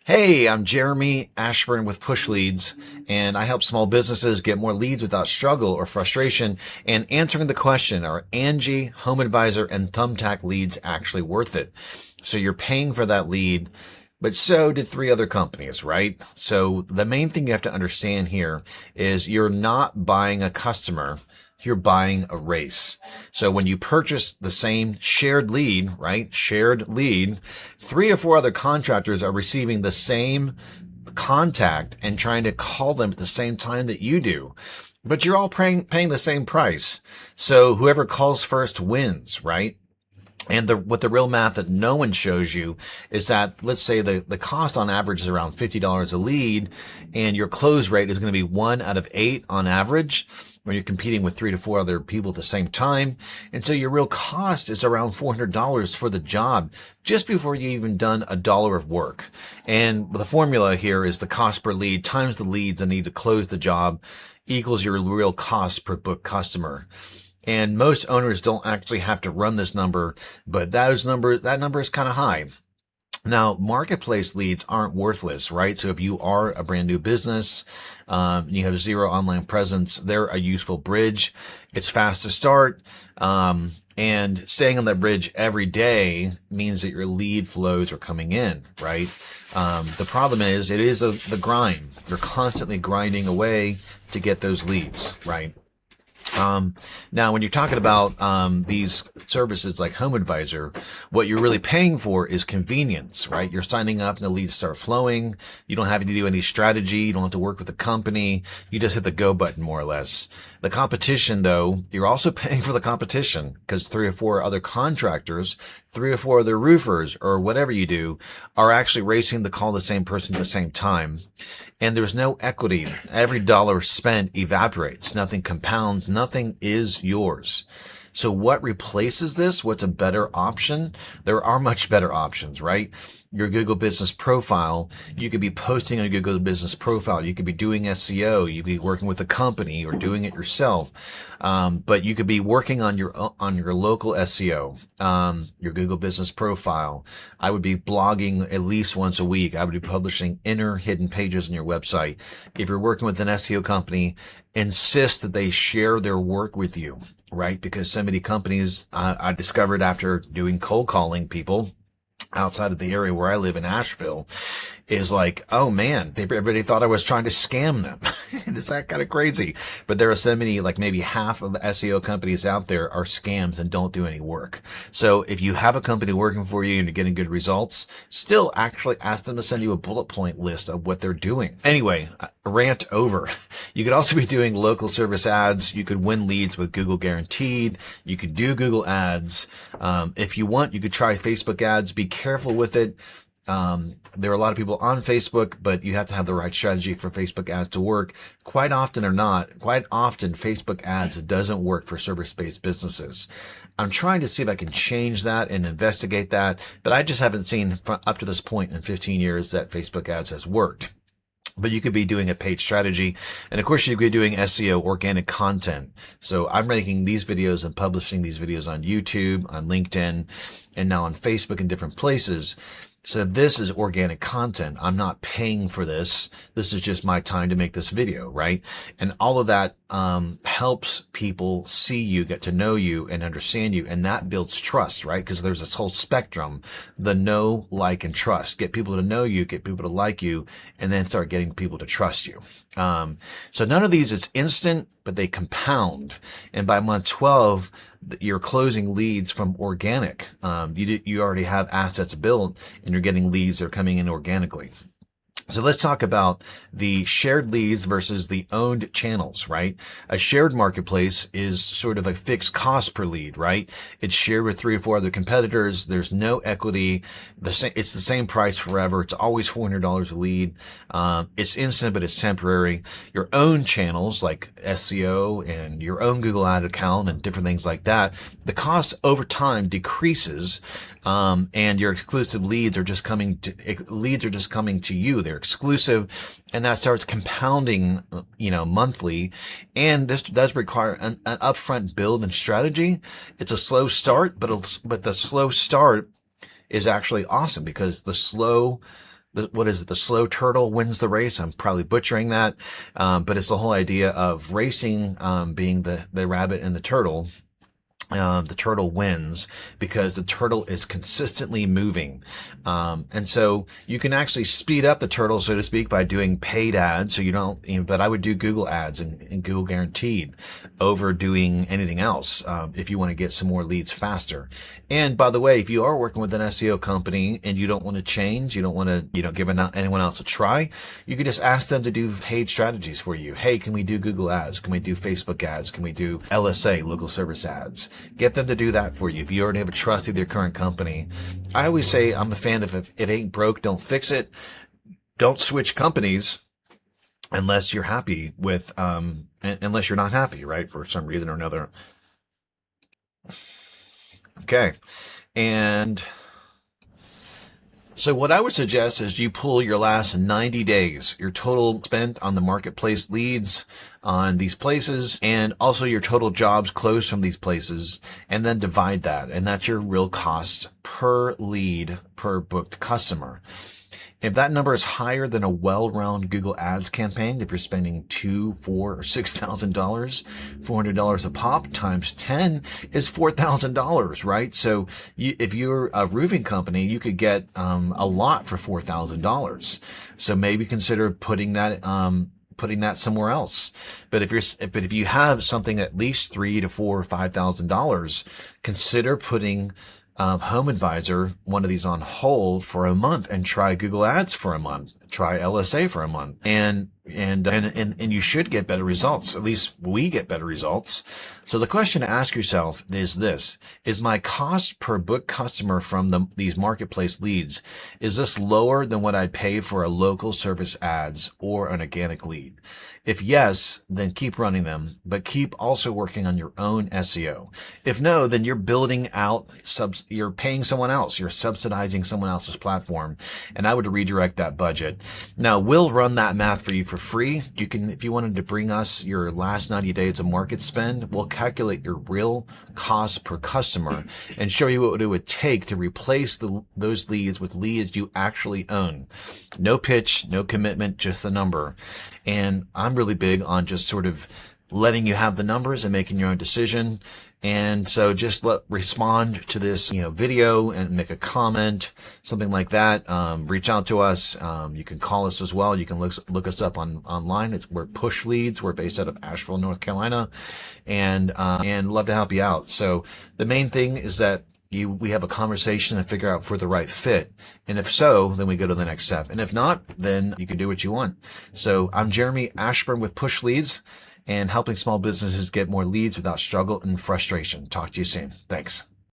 Hey, I'm Jeremy Ashburn with Push Leads, and I help small businesses get more leads without struggle or frustration. And answering the question, are Angi, HomeAdvisor, and Thumbtack leads actually worth it? So you're paying for that lead, but so did three other companies, right? So the main thing you have to understand here is you're not buying a customer. You're buying a race. So when you purchase the same shared lead, right? Shared lead, three or four other contractors are receiving the same contact and trying to call them at the same time that you do. But you're all paying the same price. So whoever calls first wins, right? And what the real math that no one shows you is that, let's say the cost on average is around $50 a lead, and your close rate is going to be 1 out of 8 on average when you're competing with 3 to 4 other people at the same time. And so your real cost is around $400 for the job just before you even done $1 of work. And the formula here is the cost per lead times the leads I need to close the job equals your real cost per book customer. And most owners don't actually have to run this number, but that number is kind of high. Now, marketplace leads aren't worthless, right? So if you are a brand new business, you have zero online presence, they're a useful bridge. It's fast to start. And staying on that bridge every day means that your lead flows are coming in, right? The problem is it is the grind. You're constantly grinding away to get those leads, right? Now, when you're talking about these services like HomeAdvisor, what you're really paying for is convenience, right? You're signing up and the leads start flowing. You don't have to do any strategy. You don't have to work with the company. You just hit the go button, more or less. The competition, though, you're also paying for the competition because 3 or 4 other contractors, 3 or 4 other roofers, or whatever you do, are actually racing to call the same person at the same time. And there's no equity. Every dollar spent evaporates. Nothing compounds. Nothing is yours. So what replaces this? What's a better option? There are much better options, right? Your Google Business Profile. You could be posting on your Google Business Profile. You could be doing SEO. You could be working with a company or doing it yourself. But you could be working on your local SEO, your Google Business Profile. I would be blogging at least once a week. I would be publishing inner hidden pages on your website. If you're working with an SEO company, insist that they share their work with you, right? Because so many companies, I discovered after doing cold calling people outside of the area where I live in Asheville, is like, oh man, everybody thought I was trying to scam them. It's that kind of crazy. But there are so many, like maybe half of the SEO companies out there are scams and don't do any work. So if you have a company working for you and you're getting good results, still actually ask them to send you a bullet point list of what they're doing. Anyway, rant over. You could also be doing local service ads. You could win leads with Google Guaranteed. You could do Google ads. If you want, you could try Facebook ads. Be careful with it. There are a lot of people on Facebook, but you have to have the right strategy for Facebook ads to work. Quite often, Facebook ads doesn't work for service-based businesses. I'm trying to see if I can change that and investigate that, but I just haven't seen up to this point in 15 years that Facebook ads has worked. But you could be doing a paid strategy. And of course, you could be doing SEO, organic content. So I'm making these videos and publishing these videos on YouTube, on LinkedIn, and now on Facebook and different places. So this is organic content. I'm not paying for this. This is just my time to make this video, right? And all of that helps people see you, get to know you, and understand you. And that builds trust, right? Because there's this whole spectrum, the know, like, and trust. Get people to know you, get people to like you, and then start getting people to trust you. So none of these is instant, but they compound. And by month 12, you're closing leads from organic. You already have assets built and you're getting leads that are coming in organically. So let's talk about the shared leads versus the owned channels, right? A shared marketplace is sort of a fixed cost per lead, right? It's shared with 3 or 4 other competitors. There's no equity. It's the same price forever. It's always $400 a lead. It's instant, but it's temporary. Your own channels like SEO and your own Google ad account and different things like that, the cost over time decreases. And your exclusive leads are just coming to you. They're exclusive, and that starts compounding, monthly. And this does require an upfront build and strategy. It's a slow start, but the slow start is actually awesome because the slow what is it? The slow turtle wins the race. I'm probably butchering that. But it's the whole idea of racing, being the rabbit and the turtle. The turtle wins because the turtle is consistently moving. And so you can actually speed up the turtle, so to speak, by doing paid ads. So you don't, but I would do Google ads and Google guaranteed over doing anything else, if you want to get some more leads faster. And by the way, if you are working with an SEO company and you don't want to change, you don't want to, give anyone else a try, you can just ask them to do paid strategies for you. Hey, can we do Google ads? Can we do Facebook ads? Can we do LSA, local service ads? Get them to do that for you if you already have a trust with your current company. I always say I'm a fan of if it ain't broke, don't fix it. Don't switch companies unless you're happy with, unless you're not happy, right? For some reason or another. Okay. And so what I would suggest is you pull your last 90 days, your total spent on the marketplace leads on these places, and also your total jobs closed from these places, and then divide that. And that's your real cost per lead, per booked customer. If that number is higher than a well-rounded Google Ads campaign, if you're spending $2,000, $4,000, or $6,000, $400 a pop times 10 is $4,000, right? So if you're a roofing company, you could get a lot for $4,000. So maybe consider putting that somewhere else. But if you have something at least $3,000 to $4,000 or $5,000, consider putting HomeAdvisor, one of these, on hold for a month and try Google Ads for a month, try LSA for a month, and you should get better results. At least we get better results. So the question to ask yourself is this: is my cost per book customer from these marketplace leads, is this lower than what I'd pay for a local service ads or an organic lead? If yes, then keep running them, but keep also working on your own SEO. If no, then you're building out you're paying someone else. You're subsidizing someone else's platform. And I would redirect that budget. Now, we'll run that math for you for free. You can, if you wanted to bring us your last 90 days of market spend, we'll calculate your real cost per customer and show you what it would take to replace those leads with leads you actually own. No pitch, no commitment, just the number. And I'm really big on just sort of letting you have the numbers and making your own decision. And so just respond to this, video and make a comment, something like that. Reach out to us. You can call us as well. You can look us up online. We're Push Leads. We're based out of Asheville, North Carolina, and love to help you out. So the main thing is that we have a conversation and figure out for the right fit. And if so, then we go to the next step. And if not, then you can do what you want. So I'm Jeremy Ashburn with Push Leads, and helping small businesses get more leads without struggle and frustration. Talk to you soon. Thanks.